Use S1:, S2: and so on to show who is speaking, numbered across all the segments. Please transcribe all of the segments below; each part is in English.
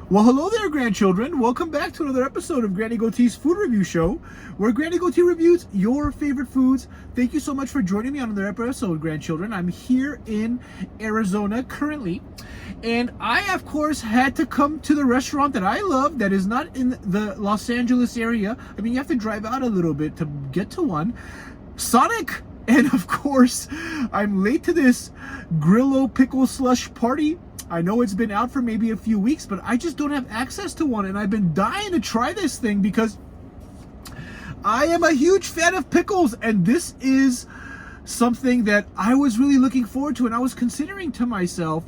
S1: Well, hello there, grandchildren. Welcome back to another episode of Granny Goatee's Food Review Show, where Granny Goatee reviews your favorite foods. Thank you so much for joining me on another episode, grandchildren. I'm here in Arizona currently, and I, of course, had to come to the restaurant that I love that is not in the Los Angeles area. I mean, you have to drive out a little bit to get to one. Sonic! And, of course, I'm late to this Grillo Pickle Slush party. I know it's been out for maybe a few weeks, but I just don't have access to one, and I've been dying to try this thing because I am a huge fan of pickles, and this is something that I was really looking forward to, and I was considering to myself,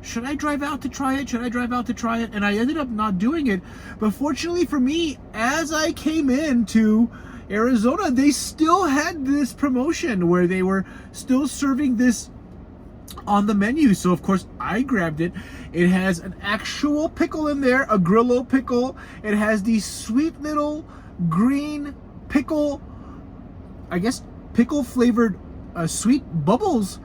S1: should I drive out to try it? Should I drive out to try it? And I ended up not doing it. But fortunately for me, as I came into Arizona, they still had this promotion where they were still serving this on the menu. So of course I grabbed it. It has an actual pickle in there, a Grillo pickle. It has these sweet little green pickle, I guess pickle flavored sweet bubbles,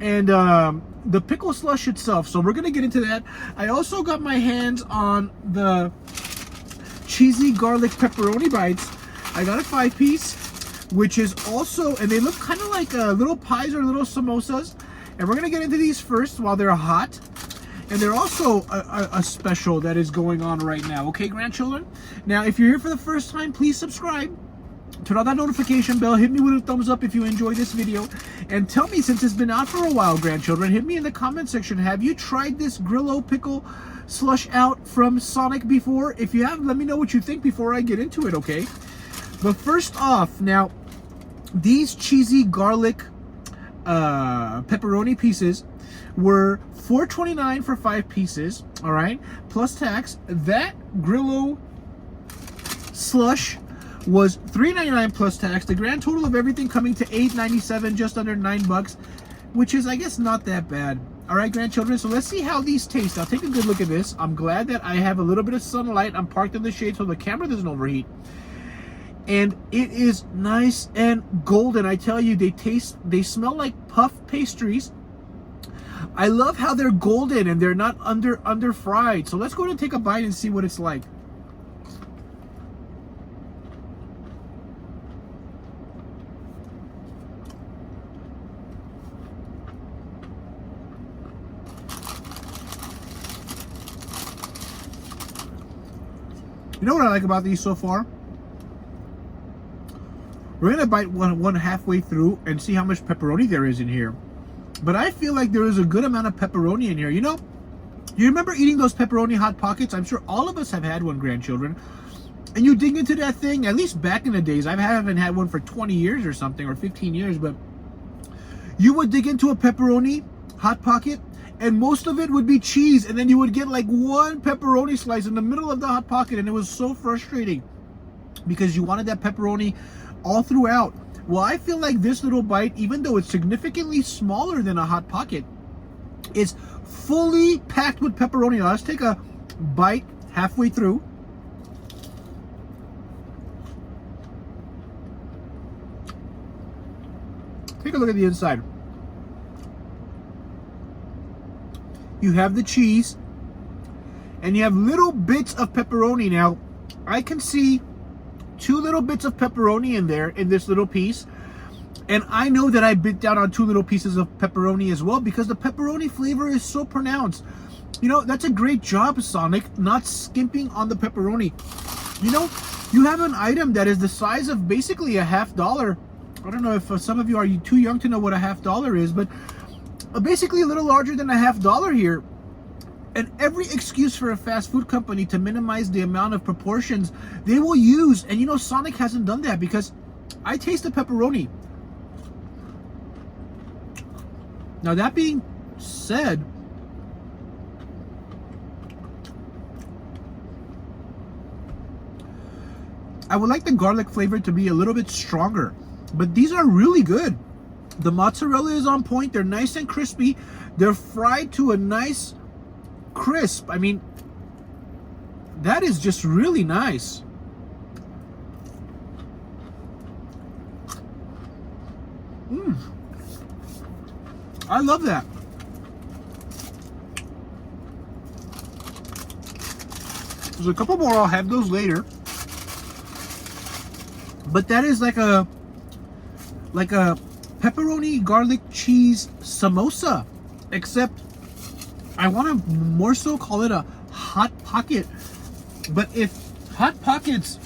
S1: and the pickle slush itself. So we're gonna get into that. I also got my hands on the cheesy garlic pepperoni bites. I got a 5-piece, which is also, and they look kind of like little pies or little samosas. And we're going to get into these first while they're hot. And they're also a special that is going on right now. Okay, grandchildren? Now, if you're here for the first time, please subscribe. Turn on that notification bell. Hit me with a thumbs up if you enjoy this video. And tell me, since it's been out for a while, grandchildren, hit me in the comment section. Have you tried this Grillo Pickle Slush out from Sonic before? If you have, let me know what you think before I get into it, okay? But first off, now, these cheesy garlic pepperoni pieces were $4.29 for 5 pieces, all right, plus tax. That Grillo slush was $3.99 plus tax. The grand total of everything coming to $8.97, just under $9, which is, I guess, not that bad. All right, grandchildren, so let's see how these taste. I'll take a good look at this. I'm glad that I have a little bit of sunlight. I'm parked in the shade so the camera doesn't overheat. And it is nice and golden. I tell you, they smell like puff pastries. I love how they're golden and they're not under fried. So let's go ahead and take a bite and see what it's like. You know what I like about these so far? We're gonna bite one halfway through and see how much pepperoni there is in here. But I feel like there is a good amount of pepperoni in here. You know, you remember eating those pepperoni Hot Pockets? I'm sure all of us have had one, grandchildren. And you dig into that thing, at least back in the days. I haven't had one for 20 years or something, or 15 years, but you would dig into a pepperoni Hot Pocket, and most of it would be cheese, and then you would get like one pepperoni slice in the middle of the Hot Pocket, and it was so frustrating because you wanted that pepperoni all throughout. Well, I feel like this little bite, even though it's significantly smaller than a Hot Pocket, is fully packed with pepperoni. Now, let's take a bite halfway through. Take a look at the inside. You have the cheese, and you have little bits of pepperoni. Now, I can see 2 little bits of pepperoni in there in this little piece, and I know that I bit down on 2 little pieces of pepperoni as well because the pepperoni flavor is so pronounced. You know, that's a great job, Sonic, not skimping on the pepperoni. You know, you have an item that is the size of basically a $50. I don't know if some of you are too young to know what a $50 is, but basically a little larger than a $50 here. And every excuse for a fast food company to minimize the amount of proportions they will use. And you know, Sonic hasn't done that because I taste the pepperoni. Now, that being said, I would like the garlic flavor to be a little bit stronger, but these are really good. The mozzarella is on point. They're nice and crispy. They're fried to a nice crisp. I mean, that is just really nice. I love that. There's a couple more. I'll have those later. But that is like a pepperoni garlic cheese samosa, except I want to more so call it a Hot Pocket. But if Hot Pockets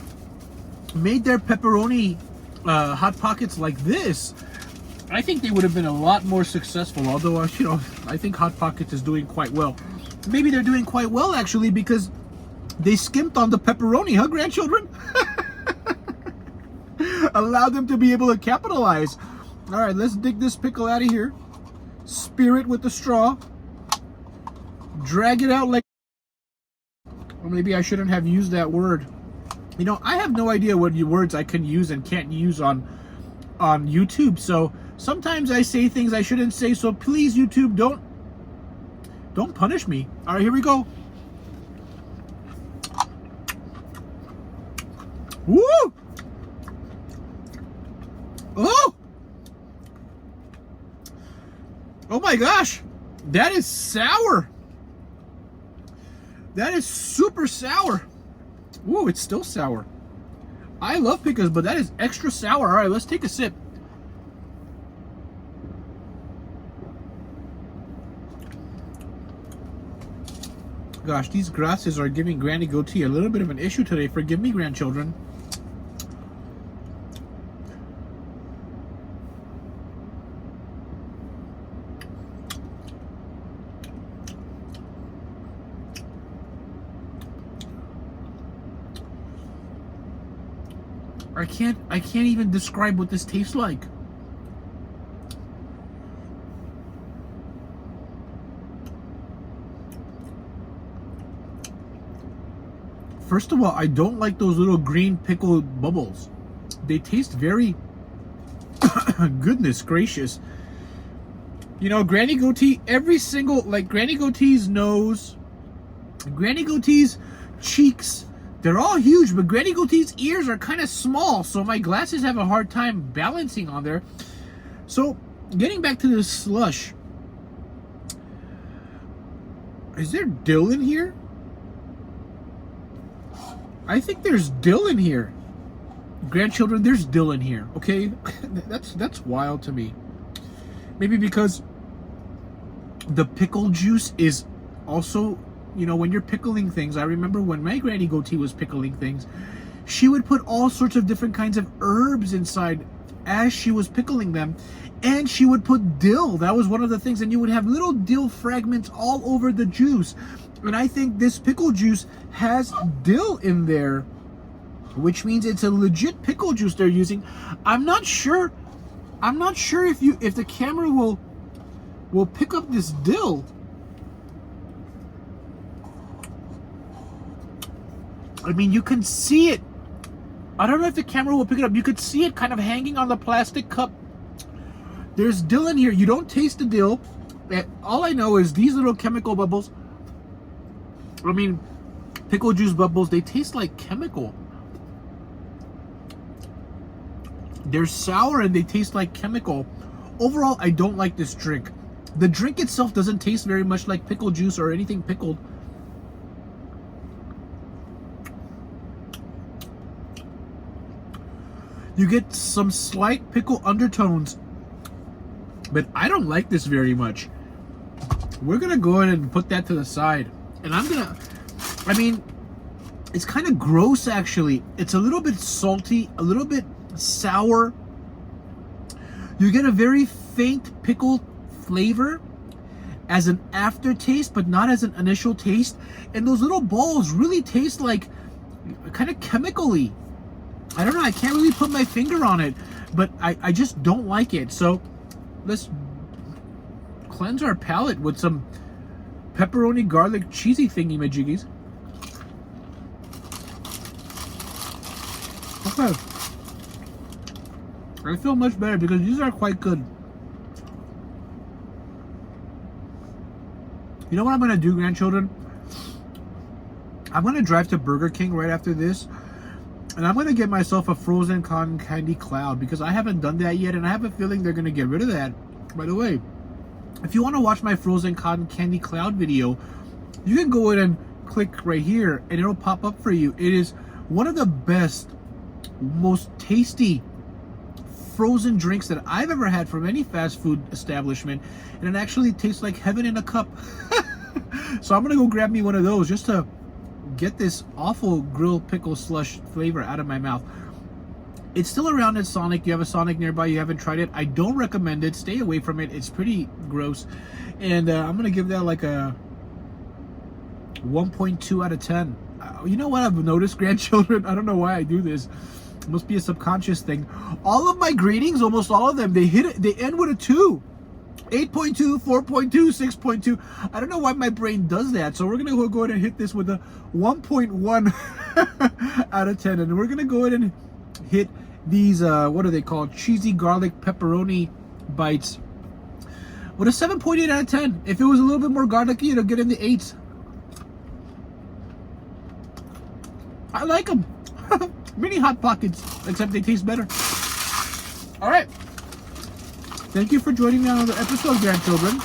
S1: made their pepperoni Hot Pockets like this, I think they would have been a lot more successful. Although, I think Hot Pockets is doing quite well. Maybe they're doing quite well, actually, because they skimped on the pepperoni, huh, grandchildren? Allow them to be able to capitalize. All right, let's dig this pickle out of here. Spear it with the straw. Drag it out like... Or maybe I shouldn't have used that word. I have no idea what words I can use and can't use on YouTube. So sometimes I say things I shouldn't say. So please, YouTube, don't punish me. All right, here we go. Woo! Oh! Oh my gosh! That is sour! That is super sour! Ooh, it's still sour. I love pickles, but that is extra sour. Alright, let's take a sip. Gosh, these glasses are giving Granny Goatee a little bit of an issue today. Forgive me, grandchildren. I can't even describe what this tastes like. First of all, I don't like those little green pickle bubbles. They taste very... Goodness gracious. Granny Goatee, every single... Like, Granny Goatee's nose, Granny Goatee's cheeks, they're all huge, but Granny Goatee's ears are kind of small, so my glasses have a hard time balancing on there. So, getting back to this slush. Is there dill in here? I think there's dill in here. Grandchildren, there's dill in here, okay? That's wild to me. Maybe because the pickle juice is also... when you're pickling things, I remember when my Granny Goatee was pickling things, she would put all sorts of different kinds of herbs inside as she was pickling them. And she would put dill. That was one of the things. And you would have little dill fragments all over the juice. And I think this pickle juice has dill in there, which means it's a legit pickle juice they're using. I'm not sure if the camera will pick up this dill. I mean, you can see it. I don't know if the camera will pick it up. You could see it kind of hanging on the plastic cup. There's dill in here. You don't taste the dill. All I know is these little chemical bubbles. I mean, pickle juice bubbles, they taste like chemical. They're sour and they taste like chemical. Overall, I don't like this drink. The drink itself doesn't taste very much like pickle juice or anything pickled. You get some slight pickle undertones, but I don't like this very much. We're gonna go ahead and put that to the side. And I mean, it's kind of gross actually. It's a little bit salty, a little bit sour. You get a very faint pickle flavor as an aftertaste, but not as an initial taste. And those little balls really taste like kind of chemically. I don't know, I can't really put my finger on it, but I just don't like it. So let's cleanse our palate with some pepperoni garlic cheesy thingy majiggies. Okay. I feel much better because these are quite good. You know what I'm going to do, grandchildren? I'm going to drive to Burger King right after this. And I'm going to get myself a frozen cotton candy cloud because I haven't done that yet. And I have a feeling they're going to get rid of that. By the way, if you want to watch my frozen cotton candy cloud video, you can go ahead and click right here and it'll pop up for you. It is one of the best, most tasty frozen drinks that I've ever had from any fast food establishment, and it actually tastes like heaven in a cup. So I'm gonna go grab me one of those just to get this awful Grillo Pickle Slush flavor out of my mouth. It's still around at Sonic. You have a Sonic nearby, you haven't tried it, I don't recommend it. Stay away from it. It's pretty gross. And I'm gonna give that like a 1.2 out of 10. You know what I've noticed, grandchildren? I don't know why I do this. It must be a subconscious thing. All of my gradings, almost all of them, they end with a 2. 8.2, 4.2, 6.2. I don't know why my brain does that. So we're going to go ahead and hit this with a 1.1 out of 10. And we're going to go ahead and hit these, what are they called? Cheesy garlic pepperoni bites with a 7.8 out of 10. If it was a little bit more garlicky, it'll get in the 8s. I like them. Mini Hot Pockets, except they taste better. All right. Thank you for joining me on another episode, grandchildren.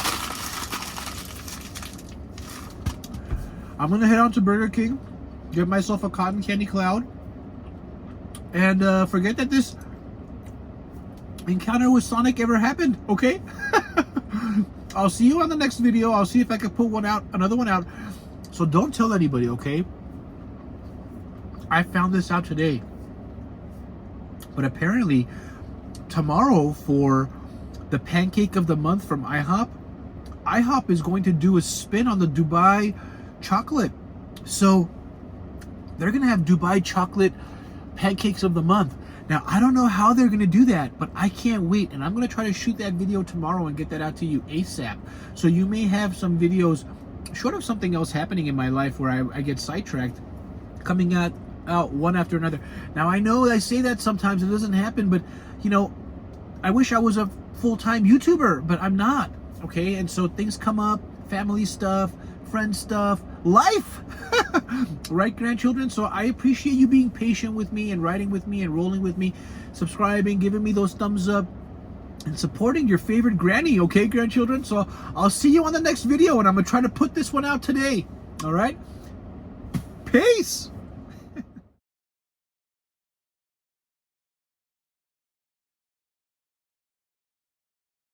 S1: I'm going to head on to Burger King, get myself a cotton candy cloud, and forget that this encounter with Sonic ever happened, okay? I'll see you on the next video. I'll see if I can put another one out. So don't tell anybody, okay? I found this out today. But apparently, tomorrow for the pancake of the month from IHOP is going to do a spin on the Dubai chocolate. So they're going to have Dubai chocolate pancakes of the month. Now, I don't know how they're going to do that, but I can't wait. And I'm going to try to shoot that video tomorrow and get that out to you ASAP. So you may have some videos, short of something else happening in my life where I get sidetracked, coming out one after another. Now, I know I say that sometimes, it doesn't happen, but, you know, I wish I was a full-time YouTuber, but I'm not, okay? And so things come up, family stuff, friend stuff, life, right, grandchildren? So I appreciate you being patient with me and riding with me and rolling with me, subscribing, giving me those thumbs up, and supporting your favorite granny, okay, grandchildren? So I'll see you on the next video, and I'm going to try to put this one out today, all right? Peace!